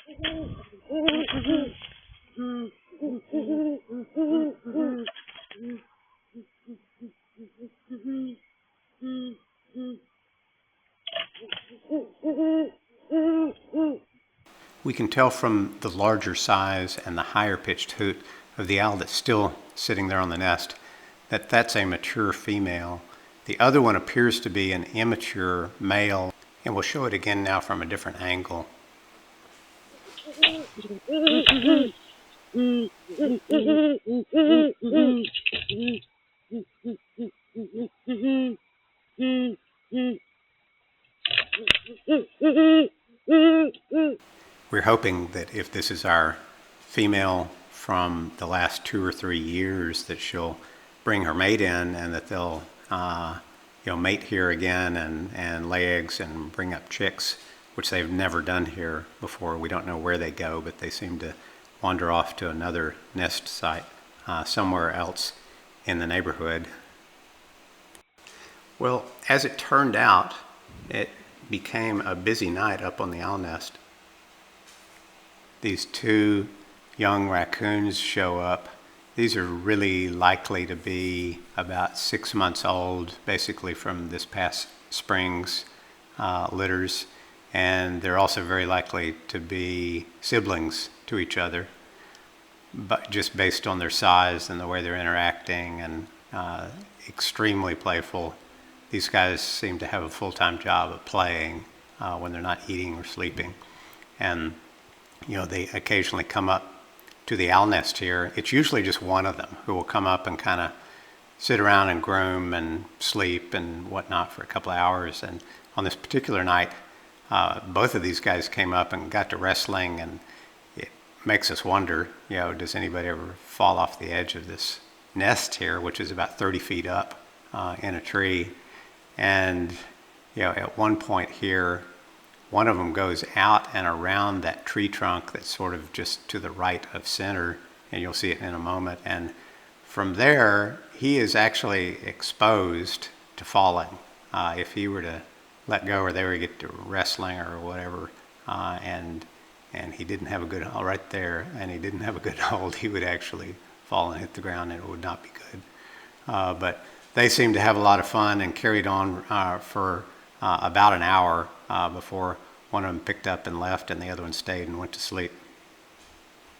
We can tell from the larger size and the higher pitched hoot of the owl that's still sitting there on the nest that that's a mature female. The other one appears to be an immature male, and we'll show it again now from a different angle. We're hoping that if this is our female from the last 2 or 3 years, that she'll bring her mate in and that they'll mate here again and lay eggs and bring up chicks, which they've never done here before. We don't know where they go, but they seem to wander off to another nest site somewhere else in the neighborhood. Well, as it turned out, it became a busy night up on the owl nest. These 2 young raccoons show up. These are really likely to be about 6 months old, basically from this past spring's litters, and they're also very likely to be siblings to each other, but just based on their size and the way they're interacting, and extremely playful. These guys seem to have a full-time job of playing when they're not eating or sleeping, and they occasionally come up to the owl nest here. It's usually just one of them who will come up and kind of sit around and groom and sleep and whatnot for a couple of hours. And on this particular night, both of these guys came up and got to wrestling, and it makes us wonder, does anybody ever fall off the edge of this nest here, which is about 30 feet up in a tree. And at one point here, one of them goes out and around that tree trunk that's sort of just to the right of center, and you'll see it in a moment. And from there, he is actually exposed to falling. If he were to let go, or they were to get to wrestling or whatever, and he didn't have a good hold right there, and he didn't have a good hold, he would actually fall and hit the ground, and it would not be good. But they seemed to have a lot of fun and carried on for about an hour before one of them picked up and left, and the other one stayed and went to sleep.